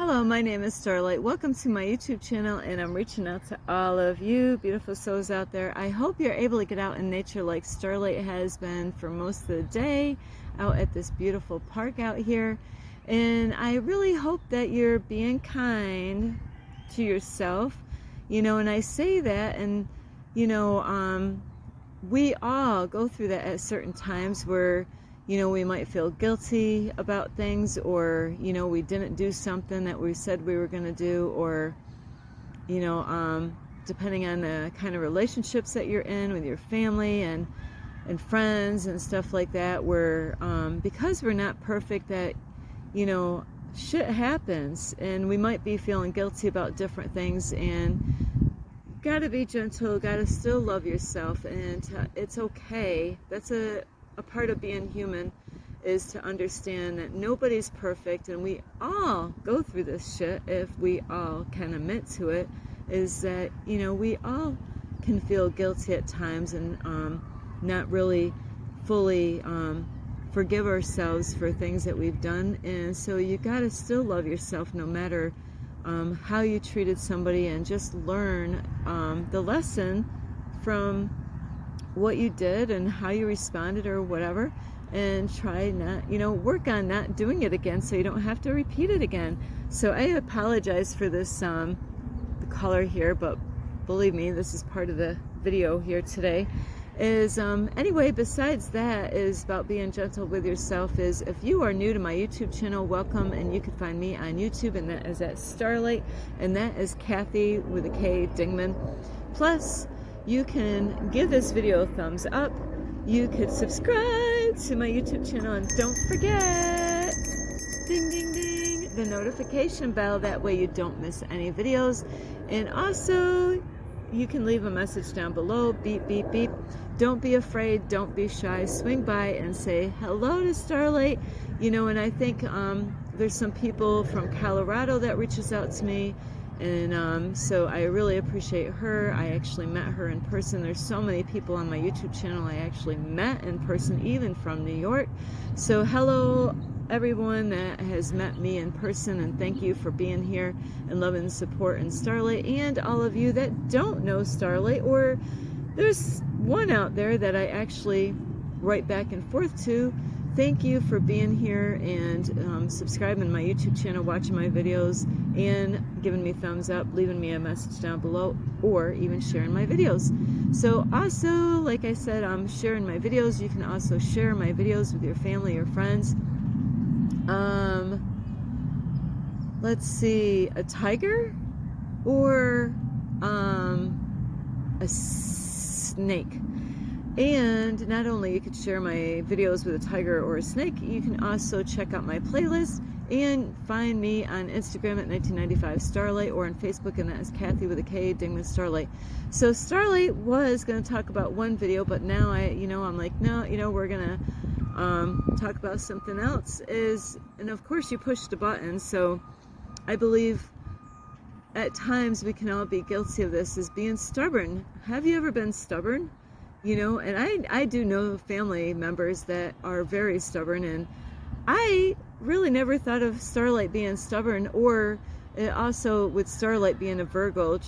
Hello, my name is Starlight. Welcome to my YouTube channel, and I'm reaching out to all of you beautiful souls out there. I hope you're able to get out in nature like Starlight has been for most of the day out at this beautiful park out here. And I really hope that you're being kind to yourself, and I say that, and we all go through that at certain times where we might feel guilty about things, or we didn't do something that we said we were going to do, or depending on the kind of relationships that you're in with your family and friends and stuff like that, where because we're not perfect, that shit happens, and we might be feeling guilty about different things, and gotta be gentle, gotta still love yourself, and it's okay. That's a part of being human, is to understand that nobody's perfect, and we all go through this shit. If we all can admit to it, is that we all can feel guilty at times, and not really fully forgive ourselves for things that we've done. And so you gotta still love yourself no matter how you treated somebody, and just learn the lesson from what you did and how you responded or whatever, and try not, work on not doing it again so you don't have to repeat it again. So I apologize for this the color here, but believe me, this is part of the video here today. Is anyway, besides that, is about being gentle with yourself. Is if you are new to my YouTube channel, welcome, and you can find me on YouTube, and that is at Starlight, and that is Kathy with a K, Dingman. Plus, you can give this video a thumbs up. You could subscribe to my YouTube channel, and don't forget, ding ding ding, the notification bell. That way you don't miss any videos. And also, you can leave a message down below. Beep beep beep. Don't be afraid, don't be shy. Swing by and say hello to Starlight. And I think there's some people from Colorado that reaches out to me, and so I really appreciate her. I actually met her in person. There's so many people on my YouTube channel I actually met in person, even from New York. So hello everyone that has met me in person, and thank you for being here and loving and supporting Starlight. And all of you that don't know Starlight, or there's one out there that I actually write back and forth to, thank you for being here and subscribing to my YouTube channel, watching my videos, and giving me thumbs up, leaving me a message down below, or even sharing my videos. So also, like I said, I'm sharing my videos. You can also share my videos with your family or friends. Let's see, a tiger or a snake. And not only you could share my videos with a tiger or a snake, you can also check out my playlist and find me on Instagram at 1995 Starlight, or on Facebook, and that is Kathy with a K, Dingman Starlight. So Starlight was going to talk about one video, but now I'm like, no, we're going to talk about something else. And of course you push the button. So I believe at times we can all be guilty of this, is being stubborn. Have you ever been stubborn? And I do know family members that are very stubborn, and I really never thought of Starlight being stubborn, or also with Starlight being a Virgo,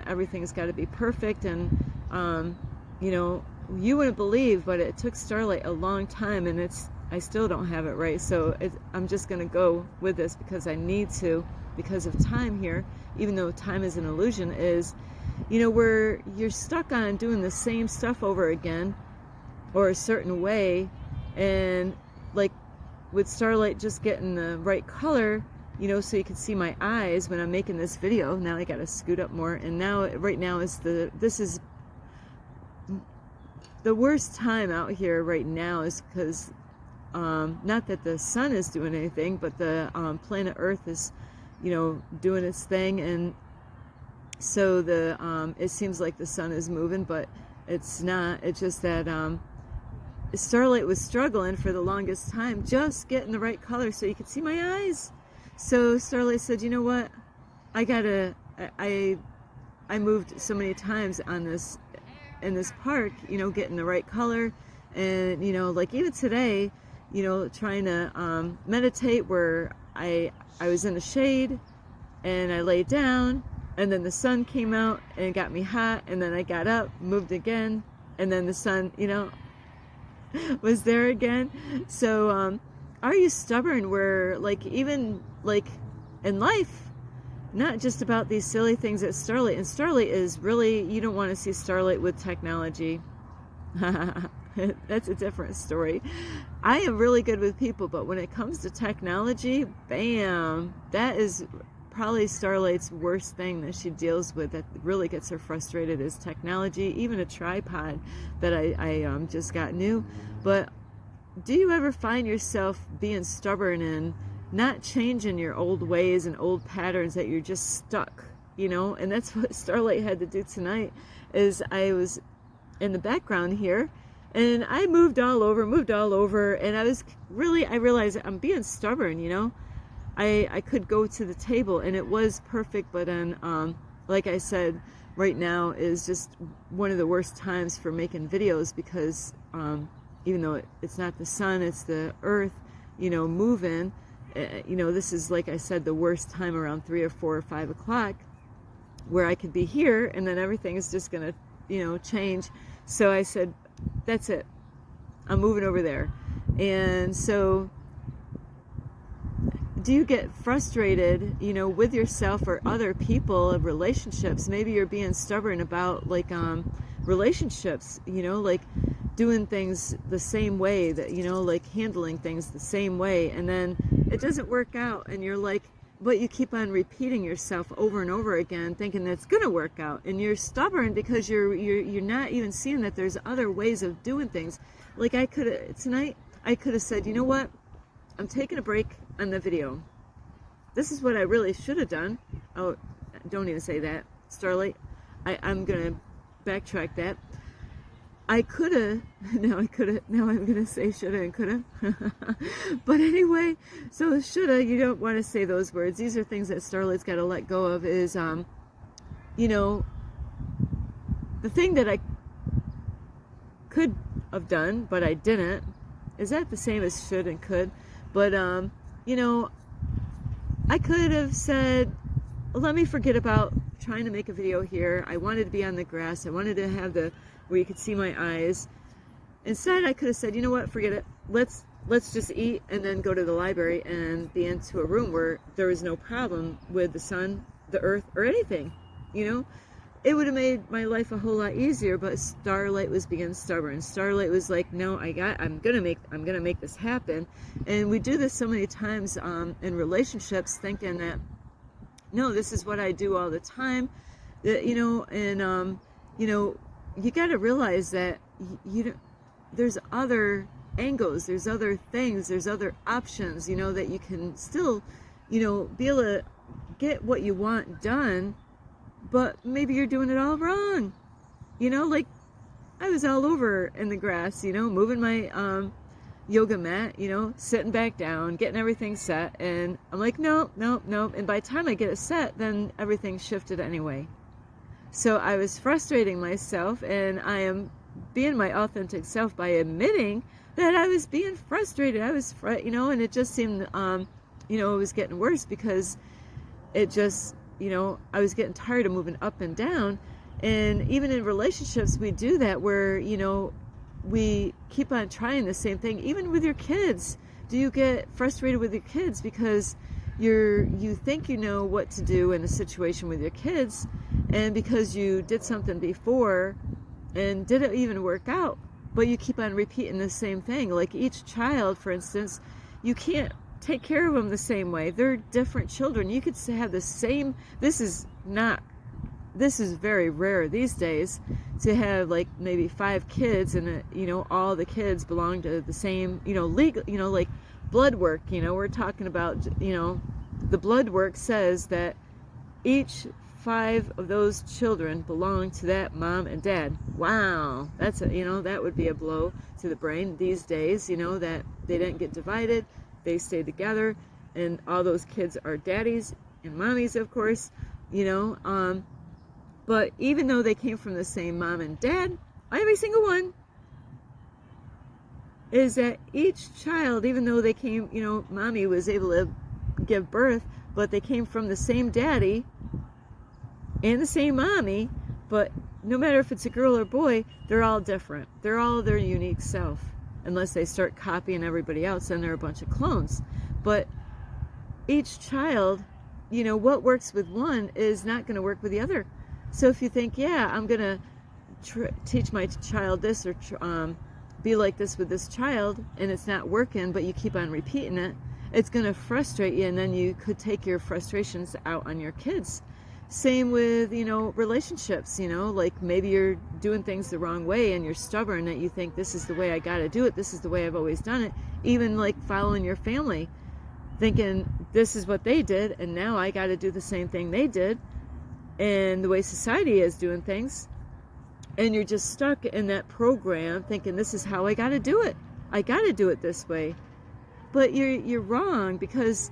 everything's got to be perfect. And you wouldn't believe, but it took Starlight a long time, and I still don't have it right. So I'm just going to go with this because I need to, because of time here, even though time is an illusion, is where you're stuck on doing the same stuff over again, or a certain way. And like with Starlight, just getting the right color, so you can see my eyes when I'm making this video. Now I got to scoot up more, and now right now this is the worst time out here right now, is because not that the sun is doing anything, but the planet Earth is doing its thing. And so it seems like the sun is moving, but it's not. It's just that Starlight was struggling for the longest time just getting the right color so you could see my eyes. So Starlight said, you know what, I moved so many times in this park, getting the right color. And like even today, trying to meditate, where I was in the shade, and I laid down, and then the sun came out and it got me hot, and then I got up, moved again, and then the sun, was there again. So are you stubborn where, like, even like in life, not just about these silly things at Starlight, and Starlight is really, you don't want to see Starlight with technology. That's a different story. I am really good with people, but when it comes to technology, bam, that is probably Starlight's worst thing that she deals with, that really gets her frustrated, is technology. Even a tripod that I just got new. But do you ever find yourself being stubborn and not changing your old ways and old patterns, that you're just stuck, And that's what Starlight had to do tonight. Is I was in the background here, and I moved all over, and I realized I'm being stubborn, I could go to the table and it was perfect, but then like I said, right now is just one of the worst times for making videos, because even though it's not the sun, it's the earth, moving. This is, like I said, the worst time around 3 or 4 or 5 o'clock, where I could be here and then everything is just gonna change. So I said, that's it, I'm moving over there. And so, do you get frustrated, with yourself or other people of relationships? Maybe you're being stubborn about, like, relationships, like doing things the same way, that, like handling things the same way, and then it doesn't work out, and you're like, but you keep on repeating yourself over and over again, thinking that's gonna work out, and you're stubborn because you're not even seeing that there's other ways of doing things. Like tonight I could have said, you know what, I'm taking a break on the video. This is what I really should have done. Oh, don't even say that, Starlight. I'm gonna backtrack that. I could have, now I'm going to say shoulda and coulda. But anyway, so shoulda, you don't want to say those words. These are things that Starlight's got to let go of. Is, the thing that I could have done, but I didn't. Is that the same as should and could? But, I could have said, let me forget about trying to make a video here. I wanted to be on the grass. I wanted to have where you could see my eyes. Instead, I could have said, you know what, forget it. Let's just eat and then go to the library and be into a room where there was no problem with the sun, the earth, or anything. It would have made my life a whole lot easier. But Starlight was being stubborn. Starlight was like, no, I'm gonna make this happen. And we do this so many times in relationships, thinking that, no, this is what I do all the time. That, you got to realize that there's other angles, there's other things, there's other options, that you can still, be able to get what you want done, but maybe you're doing it all wrong. Like I was all over in the grass, moving my yoga mat, sitting back down, getting everything set, and I'm like, no. And by the time I get it set, then everything shifted anyway. So I was frustrating myself, and I am being my authentic self by admitting that I was being frustrated. I was, and it just seemed, it was getting worse, because it just, I was getting tired of moving up and down. And even in relationships, we do that, where, we keep on trying the same thing. Even with your kids, do you get frustrated with your kids because you think you know what to do in a situation with your kids, and because you did something before and didn't even work out, but you keep on repeating the same thing? Like each child, for instance, you can't take care of them the same way. They're different children. You could have the same, this is very rare these days, to have like maybe 5 kids, and all the kids belong to the same, legal, like blood work, we're talking about, the blood work says that each 5 of those children belong to that mom and dad. Wow, that's that would be a blow to the brain these days, that they didn't get divided, they stayed together, and all those kids are daddies and mommies, of course, but even though they came from the same mom and dad, every single one, is that each child, even though they came, mommy was able to give birth, but they came from the same daddy and the same mommy, but no matter if it's a girl or boy, they're all different. They're all their unique self. Unless they start copying everybody else, then they're a bunch of clones. But each child, you know, what works with one is not going to work with the other. So if you think, yeah, I'm going to teach my child this, or be like this with this child, and it's not working, but you keep on repeating it, it's going to frustrate you, and then you could take your frustrations out on your kids. Same with, you know, relationships, you know, like maybe you're doing things the wrong way and you're stubborn that you think this is the way I got to do it. This is the way I've always done it. Even like following your family, thinking this is what they did and now I got to do the same thing they did, and the way society is doing things. And you're just stuck in that program thinking this is how I got to do it. I got to do it this way. But you're wrong, because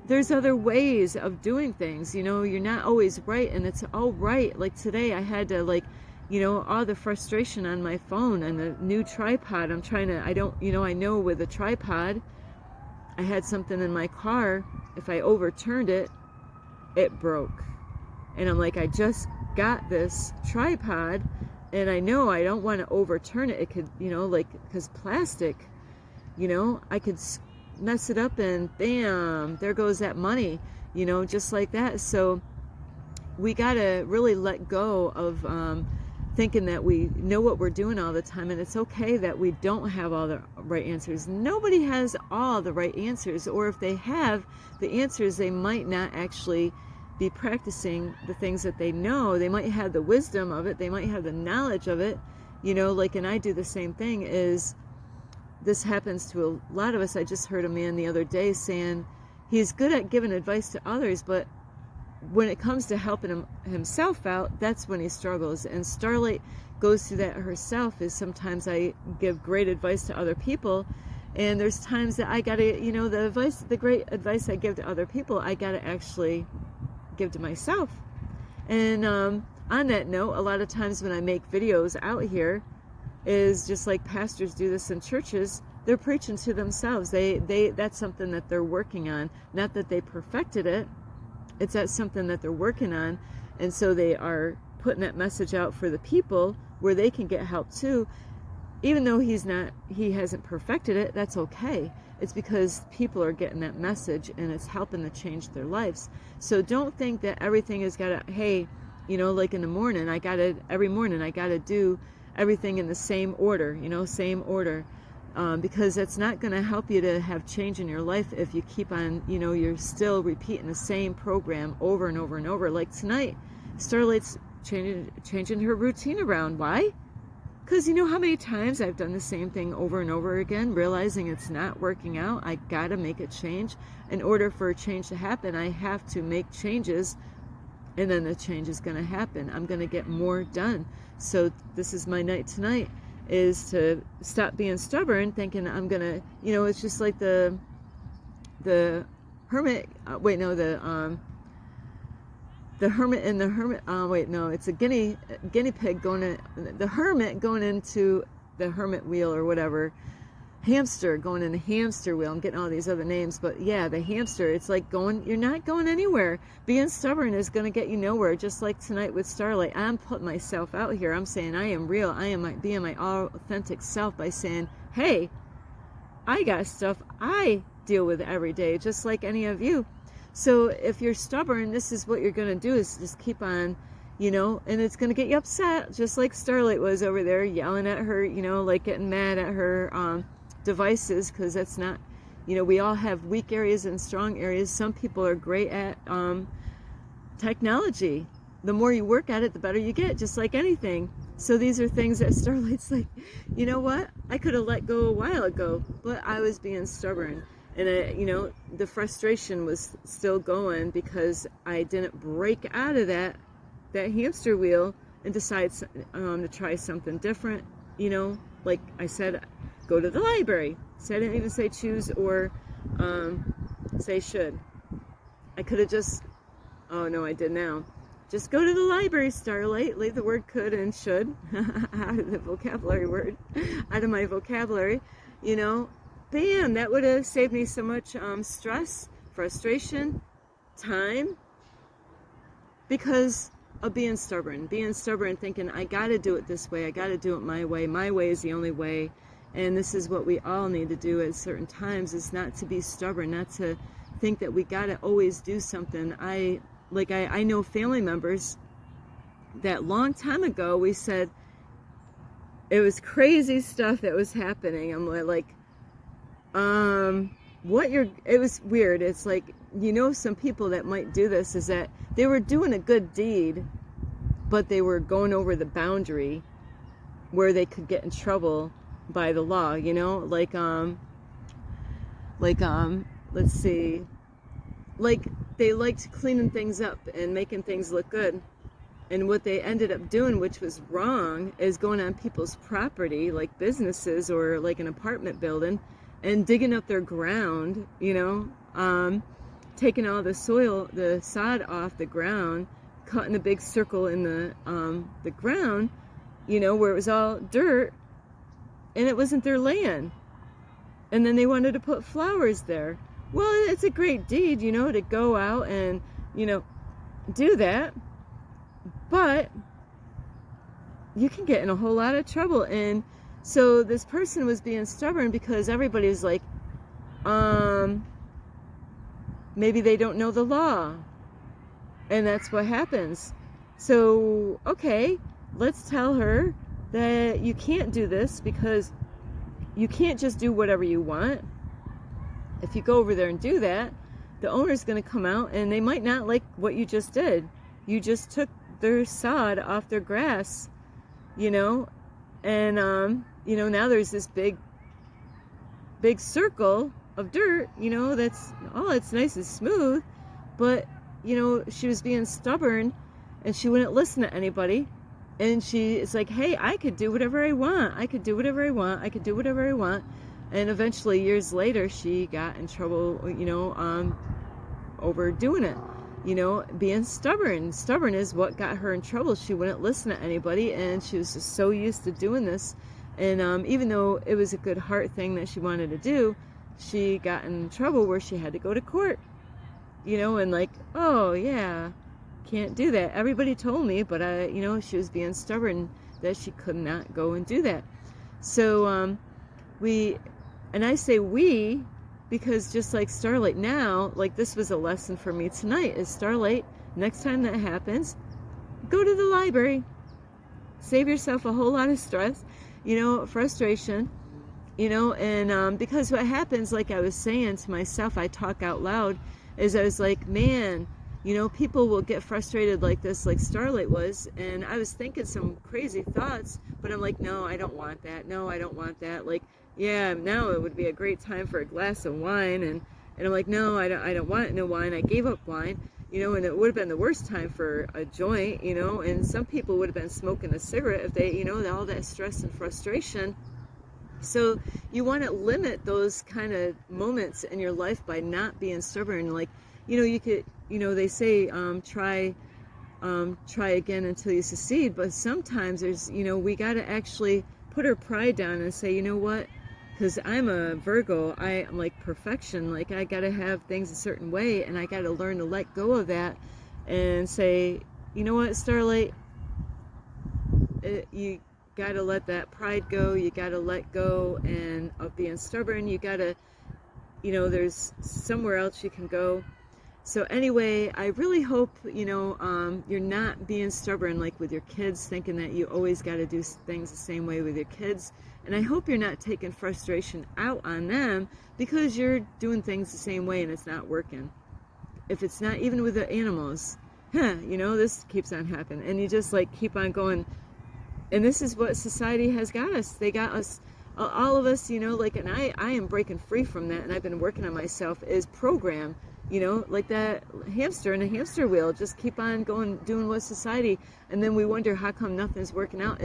there's other ways of doing things. You know, you're not always right, and it's all right. Like today I had to, like, you know, all the frustration on my phone and the new tripod. I know with a tripod, I had something in my car. If I overturned it, it broke. And I'm like, I just got this tripod, and I know I don't want to overturn it. It could, you know, like, because plastic, you know, I could mess it up and bam, there goes that money, you know, just like that. So we got to really let go of thinking that we know what we're doing all the time, and it's okay that we don't have all the right answers. Nobody has all the right answers, or if they have the answers, they might not actually be practicing the things that they know. They might have the wisdom of it, they might have the knowledge of it, you know, like, and I do the same thing. Is this happens to a lot of us. I just heard a man the other day saying he's good at giving advice to others, but when it comes to helping himself out, that's when he struggles. And Starlight goes through that herself. Is sometimes I give great advice to other people, and there's times that I gotta, you know, the great advice I give to other people, I gotta actually give to myself. And on that note, a lot of times when I make videos out here, is just like pastors do this in churches, they're preaching to themselves. That's something that they're working on. Not that they perfected it, it's that something that they're working on. And so they are putting that message out for the people where they can get help too. Even though he hasn't perfected it, that's okay. It's because people are getting that message and it's helping to change their lives. So don't think that everything has got to, hey, you know, like in the morning, every morning I got to do everything in the same order, you know, same order. Because that's not going to help you to have change in your life if you keep on, you know, you're still repeating the same program over and over and over. Like tonight, Starlight's changing her routine around. Why? Because you know how many times I've done the same thing over and over again, realizing it's not working out. I got to make a change. In order for a change to happen, I have to make changes, and then the change is going to happen. I'm going to get more done. So this is my night tonight, is to stop being stubborn, thinking I'm going to, you know, it's just like the hermit, the hermit and the hermit, it's a guinea pig the hermit going into the hermit wheel or whatever, hamster going in the hamster wheel. I'm getting all these other names, but yeah, the hamster, it's like you're not going anywhere. Being stubborn is going to get you nowhere. Just like tonight with Starlight, I'm putting myself out here. I'm saying I am real. I am being my authentic self by saying, hey, I got stuff I deal with every day, just like any of you. So if you're stubborn, this is what you're going to do, is just keep on, you know, and it's going to get you upset, just like Starlight was over there yelling at her, you know, like getting mad at her devices, because that's not, you know, we all have weak areas and strong areas. Some people are great at technology. The more you work at it, the better you get, just like anything. So these are things that Starlight's like, you know what, I could have let go a while ago, but I was being stubborn. And you know, the frustration was still going because I didn't break out of that hamster wheel and decide to try something different. You know, like I said, go to the library. So I didn't even say choose or say should. I could have just, oh no, I did now. Just go to the library, Starlight. Leave the word could and should out of the vocabulary out of my vocabulary, you know. Bam, that would have saved me so much stress, frustration, time because of being stubborn, thinking, I got to do it this way. I got to do it my way. My way is the only way. And this is what we all need to do at certain times, is not to be stubborn, not to think that we got to always do something. I know family members that long time ago we said it was crazy stuff that was happening. I'm like, it was weird. It's like, some people that might do this is that they were doing a good deed, but they were going over the boundary where they could get in trouble by the law, let's see, like they liked cleaning things up and making things look good. And what they ended up doing, which was wrong, is going on people's property, like businesses or like an apartment building, and digging up their ground, taking all the soil, the sod off the ground, cutting a big circle in the ground, where it was all dirt, and it wasn't their land. And then they wanted to put flowers there. Well, it's a great deed, to go out and, do that. But you can get in a whole lot of trouble. And so this person was being stubborn because everybody was like, maybe they don't know the law. And that's what happens. So, okay, let's tell her that you can't do this, because you can't just do whatever you want. If you go over there and do that, the owner's going to come out and they might not like what you just did. You just took their sod off their grass, and now there's this big circle of dirt, that's, it's nice and smooth, but she was being stubborn and she wouldn't listen to anybody. And it's like, hey, I could do whatever I want. I could do whatever I want. I could do whatever I want. And eventually, years later, she got in trouble, over doing it. Being stubborn. Stubborn is what got her in trouble. She wouldn't listen to anybody, and she was just so used to doing this. And even though it was a good heart thing that she wanted to do, she got in trouble where she had to go to court. And like, oh, yeah, can't do that. Everybody told me, but she was being stubborn that she could not go and do that. So and I say we, because just like Starlight now, like this was a lesson for me tonight, is Starlight, next time that happens, go to the library. Save yourself a whole lot of stress, frustration, and because what happens, like I was saying to myself, I talk out loud, is I was like, man, people will get frustrated like this, like Starlight was, and I was thinking some crazy thoughts, but I'm like, no, I don't want that. No, I don't want that. Like, yeah, now it would be a great time for a glass of wine, and I'm like, no, I don't want no wine. I gave up wine, and it would have been the worst time for a joint, and some people would have been smoking a cigarette if they, all that stress and frustration. So you want to limit those kind of moments in your life by not being stubborn. Like, you could, they say, try again until you succeed. But sometimes there's, we got to actually put our pride down and say, you know what? Because I'm a Virgo, I'm like perfection. Like, I got to have things a certain way, and I got to learn to let go of that and say, you know what, Starlight, you got to let that pride go. You got to let go and of being stubborn. You got to, there's somewhere else you can go. So anyway, I really hope, you're not being stubborn like with your kids, thinking that you always got to do things the same way with your kids. And I hope you're not taking frustration out on them because you're doing things the same way and it's not working. If it's not, even with the animals, this keeps on happening. And you just like keep on going. And this is what society has got us. They got us, all of us, and I am breaking free from that. And I've been working on myself is program, like that hamster in a hamster wheel, just keep on going, doing what society. And then we wonder how come nothing's working out,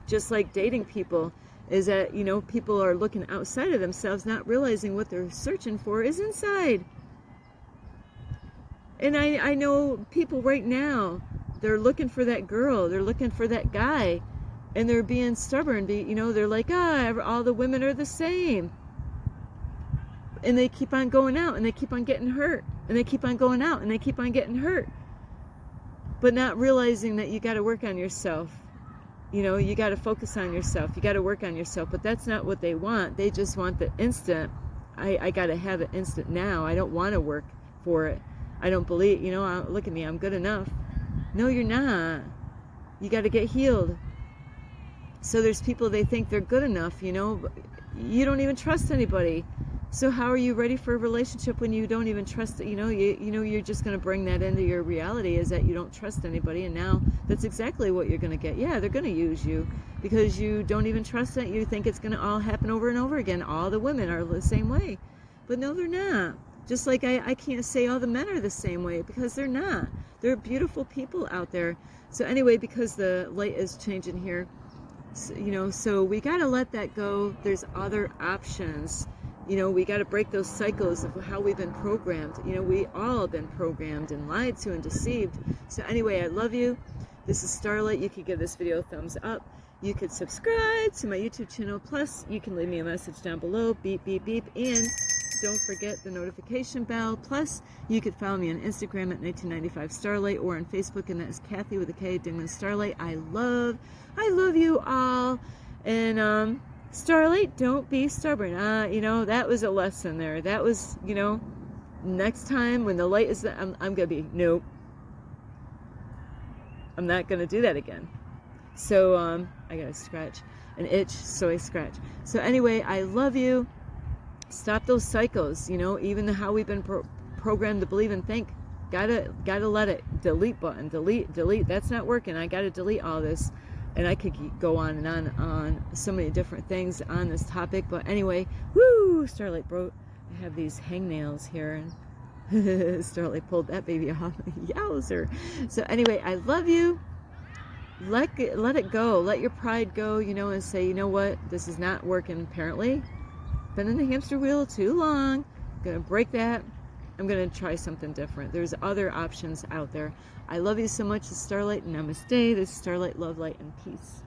just like dating people. Is that, people are looking outside of themselves, not realizing what they're searching for is inside. And I know people right now, they're looking for that girl, they're looking for that guy, and they're being stubborn. They're like, all the women are the same. And they keep on going out, and they keep on getting hurt. And they keep on going out and they keep on getting hurt. But not realizing that you got to work on yourself. You know, you got to focus on yourself. You got to work on yourself. But that's not what they want. They just want the instant. I got to have it instant now. I don't want to work for it. I don't believe, you know, look at me, I'm good enough. No, you're not. You got to get healed. So there's people, they think they're good enough, you know. You don't even trust anybody. So how are you ready for a relationship when you don't even trust it? You know, you're just going to bring that into your reality, is that you don't trust anybody. And now that's exactly what you're going to get. Yeah, they're going to use you because you don't even trust it. You think it's going to all happen over and over again. All the women are the same way. But no, they're not. Just like I can't say all the men are the same way, because they're not. There are beautiful people out there. So anyway, because the light is changing here, so, you know, so we got to let that go. There's other options. You know, we got to break those cycles of how we've been programmed. You know, we all have been programmed and lied to and deceived. So anyway, I love you. This is Starlight. You could give this video a thumbs up. You could subscribe to my YouTube channel. Plus, you can leave me a message down below. Beep, beep, beep. And don't forget the notification bell. Plus, you could follow me on Instagram at 1995 Starlight, or on Facebook, and that is Kathy with a K, Dingman Starlight. I love you all. And Starlight, don't be stubborn. You know, that was a lesson there. That was, you know, next time when the light is, I'm gonna be, nope, I'm not gonna do that again. So I gotta scratch an itch, so I scratch. So anyway, I love you. Stop those cycles, you know, even how we've been programmed to believe and think. Gotta let it. Delete button, delete. That's not working. I gotta delete all this. And I could go on and on so many different things on this topic. But anyway, woo, Starlight broke. I have these hangnails here, and Starlight pulled that baby off. Yowzer. So anyway, I love you. Let it go. Let your pride go, you know, and say, you know what? This is not working, apparently. Been in the hamster wheel too long. I'm going to break that. I'm going to try something different. There's other options out there. I love you so much. It's Starlight. Namaste. This is Starlight, love, light, and peace.